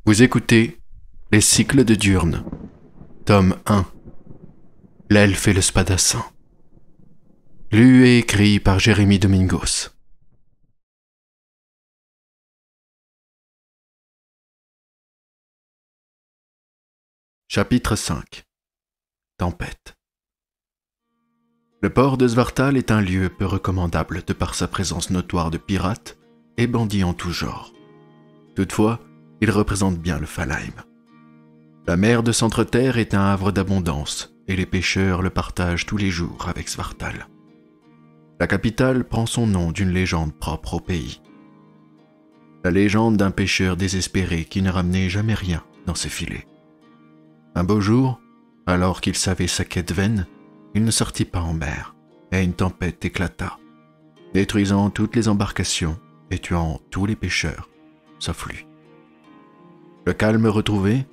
Vous écoutez Les cycles de Diurne, tome 1, L'elfe et le spadassin. Lu et écrit par Jérémy Domingos. Chapitre 5. Tempête. Le port de Svartal est un lieu peu recommandable de par sa présence notoire de pirates et bandits en tout genre. Toutefois, il représente bien le Falheim. La mer de Centre-Terre est un havre d'abondance et les pêcheurs le partagent tous les jours avec Svartal. La capitale prend son nom d'une légende propre au pays. La légende d'un pêcheur désespéré qui ne ramenait jamais rien dans ses filets. Un beau jour, alors qu'il savait sa quête vaine, il ne sortit pas en mer et une tempête éclata, détruisant toutes les embarcations et tuant tous les pêcheurs, sauf lui. Le calme retrouvé,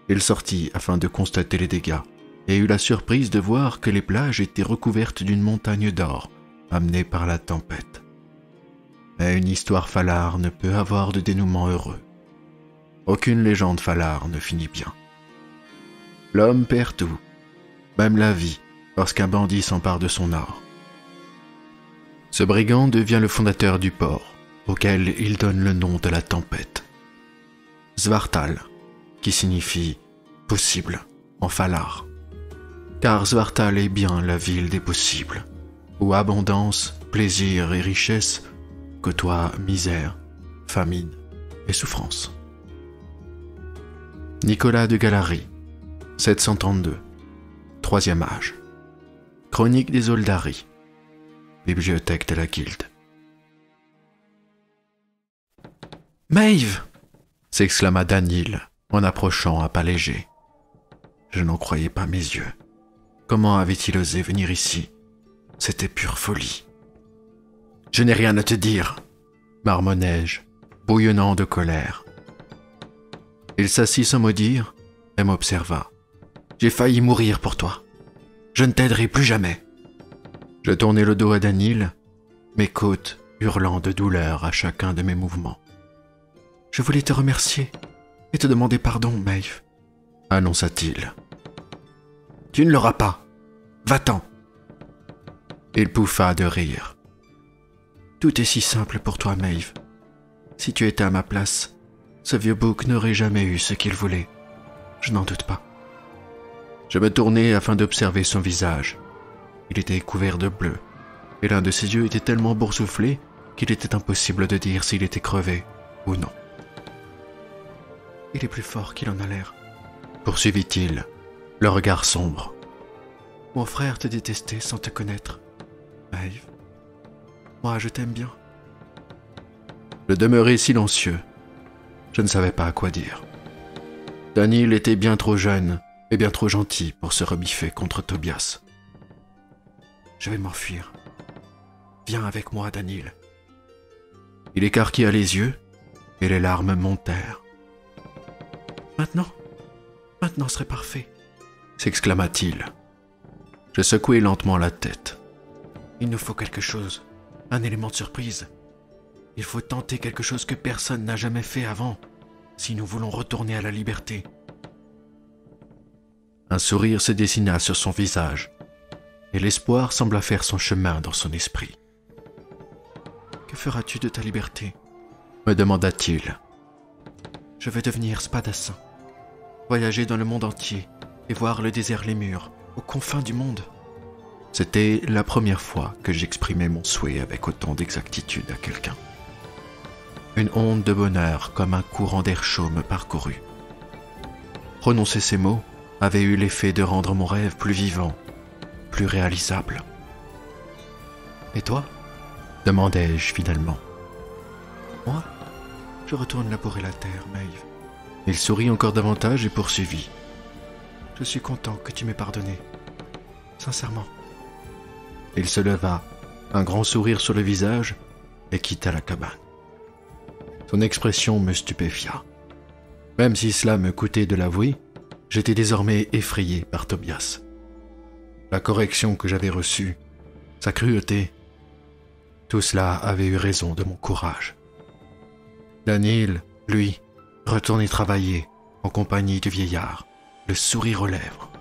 il sortit afin de constater les dégâts et eut la surprise de voir que les plages étaient recouvertes d'une montagne d'or amenée par la tempête. Mais une histoire Falar ne peut avoir de dénouement heureux. Aucune légende Falar ne finit bien. L'homme perd tout, même la vie, lorsqu'un bandit s'empare de son or. Ce brigand devient le fondateur du port, auquel il donne le nom de la tempête. Svartal, qui signifie « possible » en Falar. Car Svartal est bien la ville des possibles, où abondance, plaisir et richesse côtoient misère, famine et souffrance. Nicolas de Galari, 732, Troisième âge. Chronique des Oldari. Bibliothèque de la Guilde. Maeve! S'exclama Danil en approchant à pas légers. Je n'en croyais pas mes yeux. Comment avait-il osé venir ici? C'était pure folie. Je n'ai rien à te dire, marmonnai-je, bouillonnant de colère. Il s'assit sans mot dire et m'observa. J'ai failli mourir pour toi. Je ne t'aiderai plus jamais. Je tournai le dos à Danil, mes côtes hurlant de douleur à chacun de mes mouvements. Je voulais te remercier et te demander pardon, Maeve, annonça-t-il. Tu ne l'auras pas. Va-t'en. Il pouffa de rire. Tout est si simple pour toi, Maeve. Si tu étais à ma place, ce vieux bouc n'aurait jamais eu ce qu'il voulait. Je n'en doute pas. Je me tournai afin d'observer son visage. Il était couvert de bleu, et l'un de ses yeux était tellement boursouflé qu'il était impossible de dire s'il était crevé ou non. Il est plus fort qu'il en a l'air, poursuivit-il, le regard sombre. Mon frère te détestait sans te connaître, Maeve. Moi, je t'aime bien. Je demeurai silencieux. Je ne savais pas à quoi dire. Danil était bien trop jeune et bien trop gentil pour se rebiffer contre Tobias. Je vais m'enfuir. Viens avec moi, Danil. Il écarquilla les yeux et les larmes montèrent. Maintenant serait parfait, s'exclama-t-il. Je secouai lentement la tête. Il nous faut quelque chose, un élément de surprise. Il faut tenter quelque chose que personne n'a jamais fait avant, si nous voulons retourner à la liberté. Un sourire se dessina sur son visage, et l'espoir sembla faire son chemin dans son esprit. « Que feras-tu de ta liberté ?» me demanda-t-il. « Je veux devenir spadassin, voyager dans le monde entier et voir le désert Lémur, aux confins du monde. » C'était la première fois que j'exprimais mon souhait avec autant d'exactitude à quelqu'un. Une onde de bonheur comme un courant d'air chaud me parcourut. Prononcer ces mots avait eu l'effet de rendre mon rêve plus vivant, plus réalisable. « Et toi ?» demandai-je finalement. « Moi, je retourne labourer la terre, Maeve. » Il sourit encore davantage et poursuivit. « Je suis content que tu m'aies pardonné. Sincèrement. » Il se leva, un grand sourire sur le visage, et quitta la cabane. Son expression me stupéfia. Même si cela me coûtait de l'avouer, j'étais désormais effrayé par Tobias. La correction que j'avais reçue, sa cruauté, tout cela avait eu raison de mon courage. Danil, lui, retourner travailler en compagnie du vieillard, le sourire aux lèvres.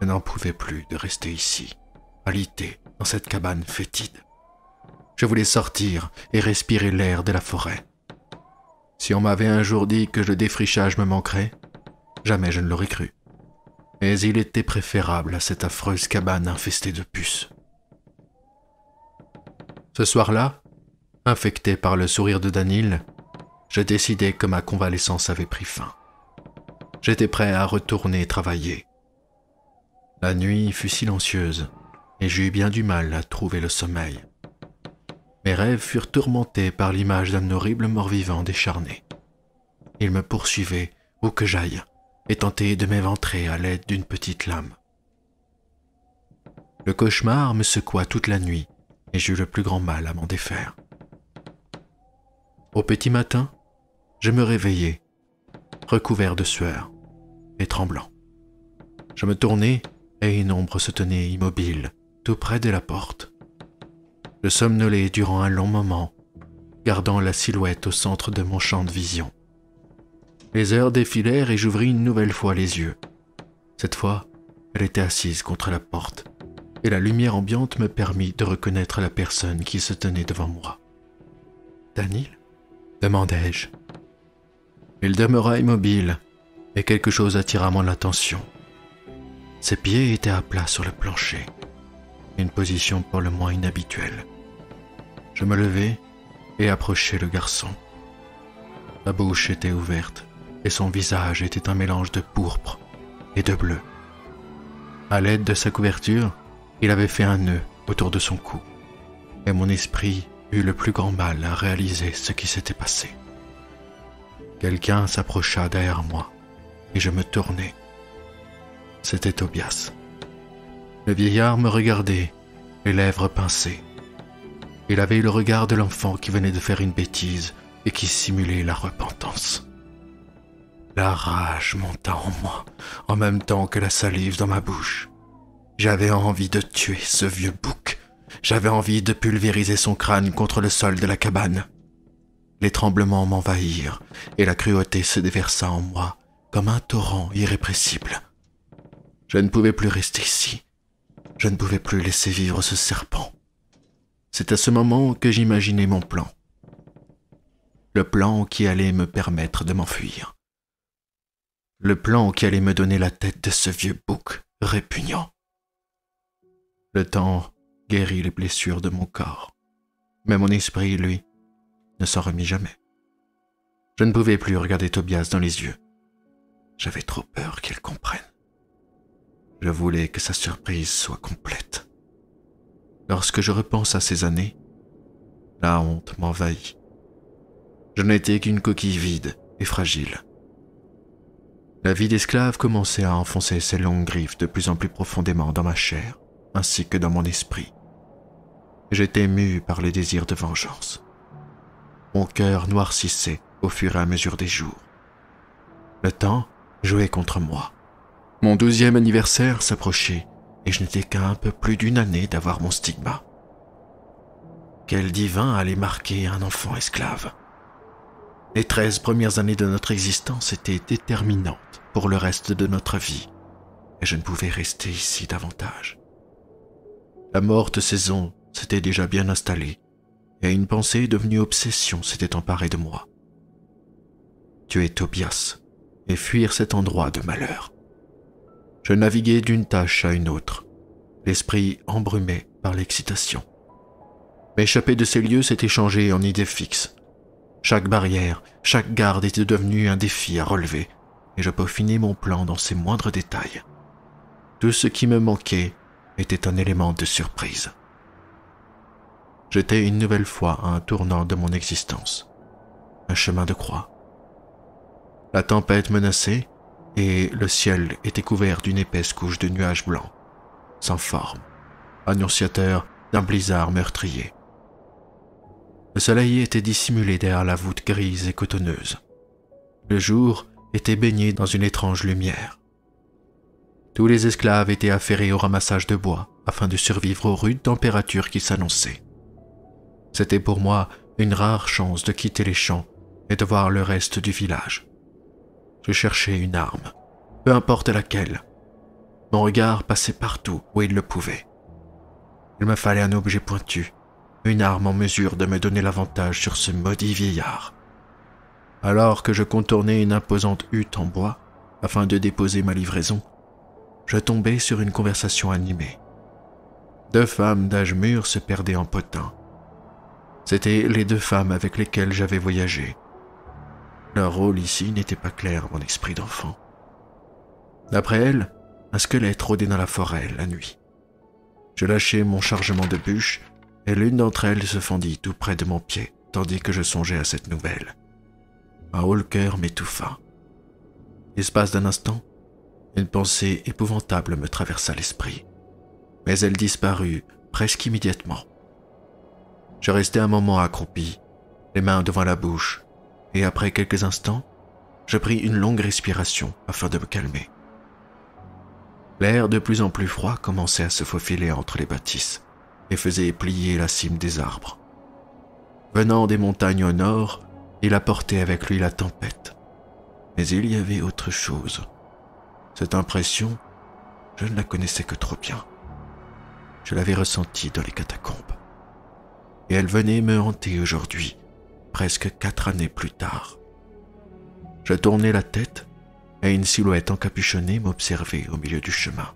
Je n'en pouvais plus de rester ici, alité dans cette cabane fétide. Je voulais sortir et respirer l'air de la forêt. Si on m'avait un jour dit que le défrichage me manquerait, jamais je ne l'aurais cru. Mais il était préférable à cette affreuse cabane infestée de puces. Ce soir-là, infecté par le sourire de Danil, je décidai que ma convalescence avait pris fin. J'étais prêt à retourner travailler. La nuit fut silencieuse et j'eus bien du mal à trouver le sommeil. Mes rêves furent tourmentés par l'image d'un horrible mort-vivant décharné. Il me poursuivait où que j'aille et tentait de m'éventrer à l'aide d'une petite lame. Le cauchemar me secoua toute la nuit et j'eus le plus grand mal à m'en défaire. Au petit matin, je me réveillai, recouvert de sueur et tremblant. Je me tournai et une ombre se tenait immobile, tout près de la porte. Je somnolai durant un long moment, gardant la silhouette au centre de mon champ de vision. Les heures défilèrent et j'ouvris une nouvelle fois les yeux. Cette fois, elle était assise contre la porte, et la lumière ambiante me permit de reconnaître la personne qui se tenait devant moi. « Danil ?» demandai-je. Il demeura immobile, et quelque chose attira mon attention. Ses pieds étaient à plat sur le plancher, une position pour le moins inhabituelle. Je me levai et approchai le garçon. Sa bouche était ouverte, et son visage était un mélange de pourpre et de bleu. À l'aide de sa couverture, il avait fait un nœud autour de son cou, et mon esprit eut le plus grand mal à réaliser ce qui s'était passé. Quelqu'un s'approcha derrière moi, et je me tournai. C'était Tobias. Le vieillard me regardait, les lèvres pincées. Il avait le regard de l'enfant qui venait de faire une bêtise et qui simulait la repentance. La rage monta en moi, en même temps que la salive dans ma bouche. J'avais envie de tuer ce vieux bouc. J'avais envie de pulvériser son crâne contre le sol de la cabane. Les tremblements m'envahirent et la cruauté se déversa en moi comme un torrent irrépressible. Je ne pouvais plus rester ici. Je ne pouvais plus laisser vivre ce serpent. C'est à ce moment que j'imaginai mon plan. Le plan qui allait me permettre de m'enfuir. Le plan qui allait me donner la tête de ce vieux bouc répugnant. Le temps guérit les blessures de mon corps, mais mon esprit, lui, ne s'en remit jamais. Je ne pouvais plus regarder Tobias dans les yeux. J'avais trop peur qu'il comprenne. Je voulais que sa surprise soit complète. Lorsque je repense à ces années, la honte m'envahit. Je n'étais qu'une coquille vide et fragile. La vie d'esclave commençait à enfoncer ses longues griffes de plus en plus profondément dans ma chair, ainsi que dans mon esprit. J'étais mu par les désirs de vengeance. Mon cœur noircissait au fur et à mesure des jours. Le temps jouait contre moi. Mon 12e anniversaire s'approchait et je n'étais qu'à un peu plus d'une année d'avoir mon stigma. Quel divin allait marquer un enfant esclave? Les 13 premières années de notre existence étaient déterminantes pour le reste de notre vie, et je ne pouvais rester ici davantage. La morte saison s'était déjà bien installée, et une pensée devenue obsession s'était emparée de moi. Tuer Tobias et fuir cet endroit de malheur. Je naviguais d'une tâche à une autre, l'esprit embrumé par l'excitation. M'échapper de ces lieux s'était changé en idée fixe. Chaque barrière, chaque garde était devenue un défi à relever, et je peaufinais mon plan dans ses moindres détails. Tout ce qui me manquait était un élément de surprise. J'étais une nouvelle fois à un tournant de mon existence, un chemin de croix. La tempête menaçait, et le ciel était couvert d'une épaisse couche de nuages blancs, sans forme, annonciateur d'un blizzard meurtrier. Le soleil était dissimulé derrière la voûte grise et cotonneuse. Le jour était baigné dans une étrange lumière. Tous les esclaves étaient affairés au ramassage de bois afin de survivre aux rudes températures qui s'annonçaient. C'était pour moi une rare chance de quitter les champs et de voir le reste du village. Je cherchais une arme, peu importe laquelle. Mon regard passait partout où il le pouvait. Il me fallait un objet pointu, une arme en mesure de me donner l'avantage sur ce maudit vieillard. Alors que je contournais une imposante hutte en bois afin de déposer ma livraison, je tombais sur une conversation animée. 2 femmes d'âge mûr se perdaient en potin. C'étaient les 2 femmes avec lesquelles j'avais voyagé. Leur rôle ici n'était pas clair à mon esprit d'enfant. D'après elles, un squelette rôdait dans la forêt la nuit. Je lâchai mon chargement de bûches et l'une d'entre elles se fendit tout près de mon pied, tandis que je songeais à cette nouvelle. Un haut-le-cœur m'étouffa. L'espace d'un instant, une pensée épouvantable me traversa l'esprit, mais elle disparut presque immédiatement. Je restai un moment accroupi, les mains devant la bouche, et après quelques instants, je pris une longue respiration afin de me calmer. L'air de plus en plus froid commençait à se faufiler entre les bâtisses et faisait plier la cime des arbres. Venant des montagnes au nord, il apportait avec lui la tempête. Mais il y avait autre chose. Cette impression, je ne la connaissais que trop bien. Je l'avais ressentie dans les catacombes. Et elle venait me hanter aujourd'hui, presque 4 années plus tard. Je tournai la tête et une silhouette encapuchonnée m'observait au milieu du chemin.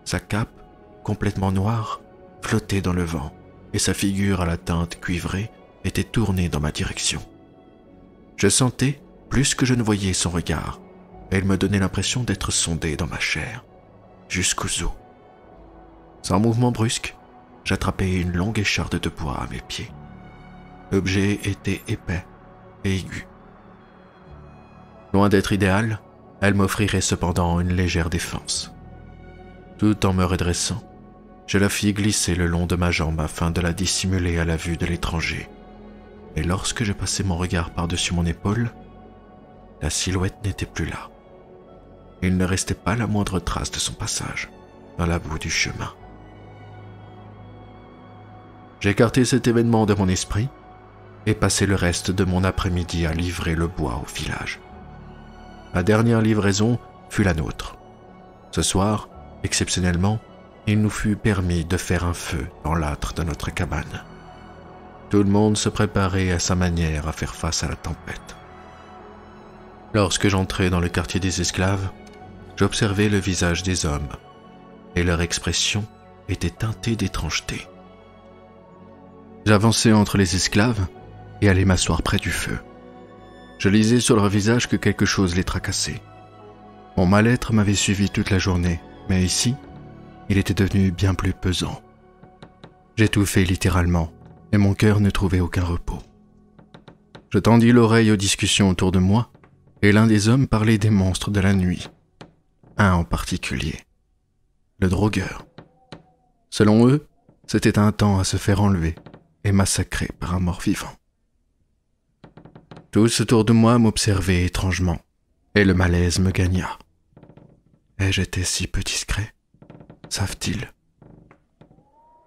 Sa cape, complètement noire, flottait dans le vent et sa figure à la teinte cuivrée était tournée dans ma direction. Je sentais, plus que je ne voyais son regard, et il me donnait l'impression d'être sondé dans ma chair, jusqu'aux os. Sans mouvement brusque, j'attrapai une longue écharde de bois à mes pieds. L'objet était épais et aigu. Loin d'être idéale, elle m'offrirait cependant une légère défense. Tout en me redressant, je la fis glisser le long de ma jambe afin de la dissimuler à la vue de l'étranger. Et lorsque je passai mon regard par-dessus mon épaule, la silhouette n'était plus là. Il ne restait pas la moindre trace de son passage dans la boue du chemin. J'écartai cet événement de mon esprit et passai le reste de mon après-midi à livrer le bois au village. La dernière livraison fut la nôtre. Ce soir, exceptionnellement, il nous fut permis de faire un feu dans l'âtre de notre cabane. Tout le monde se préparait à sa manière à faire face à la tempête. Lorsque j'entrai dans le quartier des esclaves, j'observai le visage des hommes, et leur expression était teintée d'étrangeté. J'avançai entre les esclaves et allai m'asseoir près du feu. Je lisais sur leur visage que quelque chose les tracassait. Mon mal-être m'avait suivi toute la journée, mais ici, il était devenu bien plus pesant. J'étouffais littéralement, et mon cœur ne trouvait aucun repos. Je tendis l'oreille aux discussions autour de moi, et l'un des hommes parlait des monstres de la nuit. Un en particulier, le drogueur. Selon eux, c'était un temps à se faire enlever et massacrer par un mort-vivant. Tous autour de moi m'observaient étrangement, et le malaise me gagna. Ai-je été si peu discret? Savent-ils?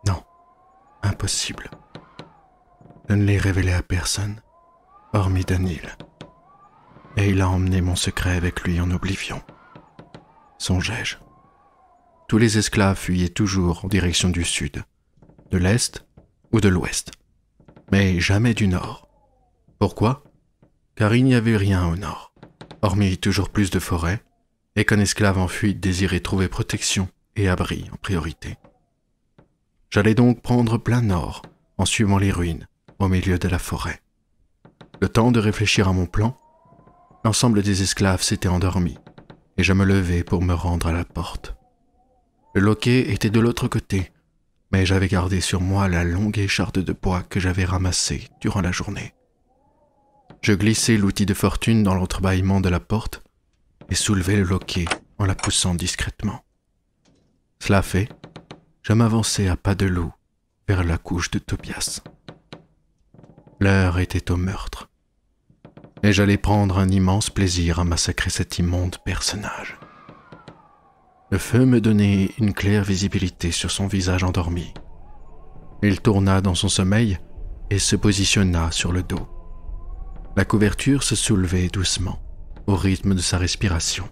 Non, impossible. Je ne l'ai révélé à personne, hormis Danil. Et il a emmené mon secret avec lui en oblivion. Songeais-je. Tous les esclaves fuyaient toujours en direction du sud, de l'est ou de l'ouest, mais jamais du nord. Pourquoi? Car il n'y avait rien au nord, hormis toujours plus de forêts, et qu'un esclave en fuite désirait trouver protection et abri en priorité. J'allais donc prendre plein nord, en suivant les ruines, au milieu de la forêt. Le temps de réfléchir à mon plan, l'ensemble des esclaves s'était endormi, et je me levai pour me rendre à la porte. Le loquet était de l'autre côté, mais j'avais gardé sur moi la longue écharde de bois que j'avais ramassée durant la journée. Je glissai l'outil de fortune dans l'entrebâillement de la porte et soulevai le loquet en la poussant discrètement. Cela fait, je m'avançai à pas de loup vers la couche de Tobias. L'heure était au meurtre, et j'allais prendre un immense plaisir à massacrer cet immonde personnage. Le feu me donnait une claire visibilité sur son visage endormi. Il tourna dans son sommeil et se positionna sur le dos. La couverture se soulevait doucement, au rythme de sa respiration.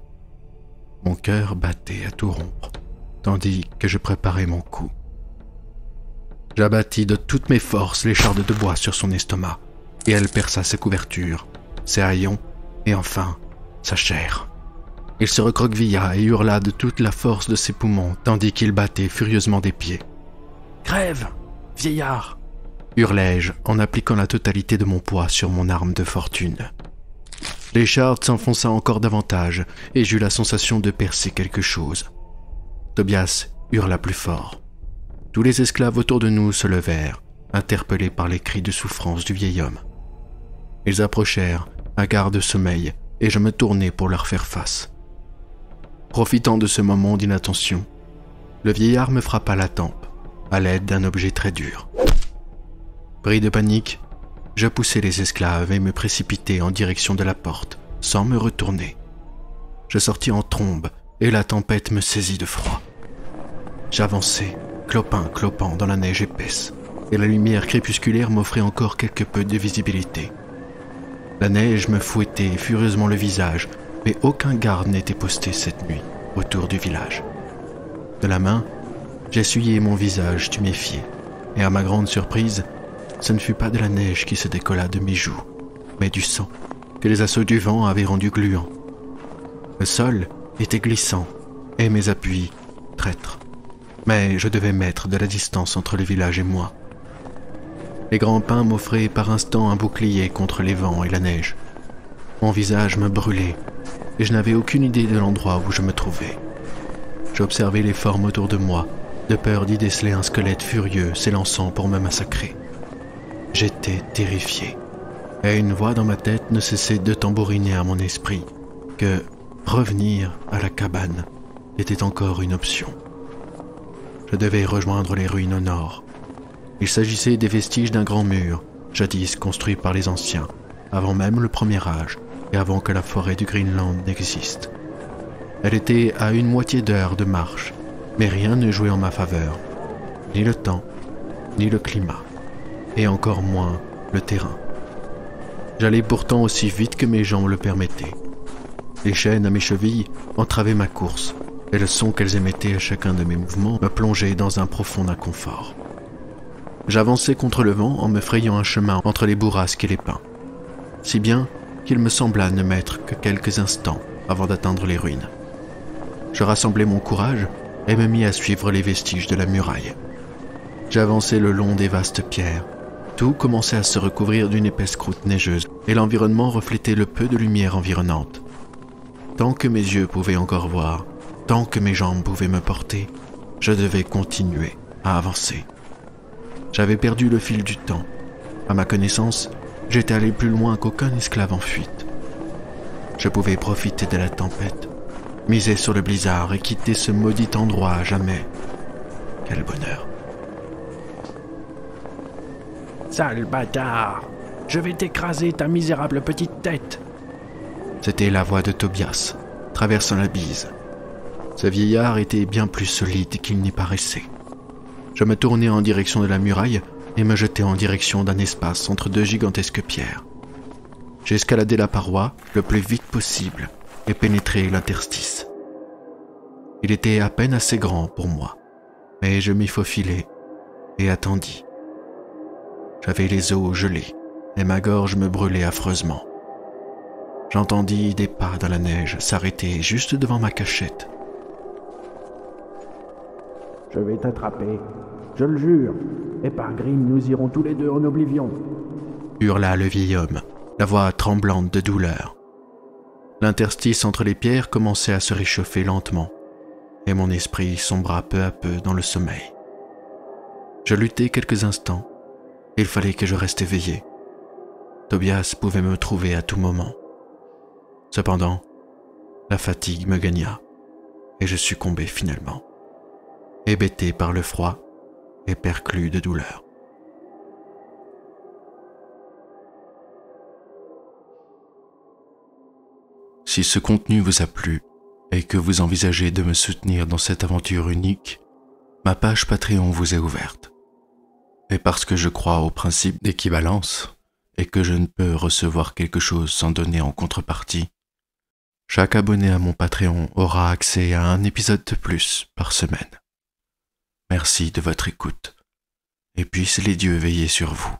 Mon cœur battait à tout rompre, tandis que je préparais mon coup. J'abattis de toutes mes forces l'écharde de bois sur son estomac, et elle perça sa couverture, ses haillons, et enfin, sa chair. Il se recroquevilla et hurla de toute la force de ses poumons, tandis qu'il battait furieusement des pieds. « Crève, vieillard !» hurlai-je en appliquant la totalité de mon poids sur mon arme de fortune. L'écharde s'enfonça encore davantage, et j'eus la sensation de percer quelque chose. Tobias hurla plus fort. Tous les esclaves autour de nous se levèrent, interpellés par les cris de souffrance du vieil homme. Ils approchèrent, hagards de sommeil, et je me tournai pour leur faire face. Profitant de ce moment d'inattention, le vieillard me frappa la tempe, à l'aide d'un objet très dur. Pris de panique, je poussai les esclaves et me précipitai en direction de la porte, sans me retourner. Je sortis en trombe, et la tempête me saisit de froid. J'avançai, clopin-clopant dans la neige épaisse, et la lumière crépusculaire m'offrait encore quelque peu de visibilité. La neige me fouettait furieusement le visage, mais aucun garde n'était posté cette nuit autour du village. De la main, j'essuyai mon visage tuméfié, et à ma grande surprise, ce ne fut pas de la neige qui se décolla de mes joues, mais du sang que les assauts du vent avaient rendu gluant. Le sol était glissant, et mes appuis traîtres. Mais je devais mettre de la distance entre le village et moi. Les grands pins m'offraient par instants un bouclier contre les vents et la neige. Mon visage me brûlait, et je n'avais aucune idée de l'endroit où je me trouvais. J'observais les formes autour de moi, de peur d'y déceler un squelette furieux s'élançant pour me massacrer. J'étais terrifié, et une voix dans ma tête ne cessait de tambouriner à mon esprit que revenir à la cabane était encore une option. Je devais rejoindre les ruines au nord. Il s'agissait des vestiges d'un grand mur, jadis construit par les anciens, avant même le premier âge et avant que la forêt du Greenland n'existe. Elle était à une moitié d'heure de marche, mais rien ne jouait en ma faveur, ni le temps, ni le climat, et encore moins le terrain. J'allais pourtant aussi vite que mes jambes le permettaient. Les chaînes à mes chevilles entravaient ma course, et le son qu'elles émettaient à chacun de mes mouvements me plongeait dans un profond inconfort. J'avançais contre le vent en me frayant un chemin entre les bourrasques et les pins, si bien qu'il me sembla ne mettre que quelques instants avant d'atteindre les ruines. Je rassemblai mon courage et me mis à suivre les vestiges de la muraille. J'avançai le long des vastes pierres. Tout commençait à se recouvrir d'une épaisse croûte neigeuse, et l'environnement reflétait le peu de lumière environnante. Tant que mes yeux pouvaient encore voir, tant que mes jambes pouvaient me porter, je devais continuer à avancer. J'avais perdu le fil du temps. À ma connaissance, j'étais allé plus loin qu'aucun esclave en fuite. Je pouvais profiter de la tempête, miser sur le blizzard et quitter ce maudit endroit à jamais. Quel bonheur! Sale bâtard! Je vais t'écraser ta misérable petite tête! C'était la voix de Tobias, traversant la bise. Ce vieillard était bien plus solide qu'il n'y paraissait. Je me tournai en direction de la muraille et me jetai en direction d'un espace entre deux gigantesques pierres. J'escaladai la paroi le plus vite possible et pénétrai l'interstice. Il était à peine assez grand pour moi, mais je m'y faufilai et attendis. J'avais les os gelés et ma gorge me brûlait affreusement. J'entendis des pas dans la neige s'arrêter juste devant ma cachette. « Je vais t'attraper, je le jure, et par Grimm nous irons tous les deux en oblivion. » hurla le vieil homme, la voix tremblante de douleur. L'interstice entre les pierres commençait à se réchauffer lentement, et mon esprit sombra peu à peu dans le sommeil. Je luttai quelques instants. Il fallait que je reste éveillé. Tobias pouvait me trouver à tout moment. Cependant, la fatigue me gagna, et je succombais finalement, hébété par le froid et perclus de douleur. Si ce contenu vous a plu et que vous envisagez de me soutenir dans cette aventure unique, ma page Patreon vous est ouverte. Et parce que je crois au principe d'équivalence et que je ne peux recevoir quelque chose sans donner en contrepartie, chaque abonné à mon Patreon aura accès à un épisode de plus par semaine. Merci de votre écoute, et puissent les dieux veiller sur vous.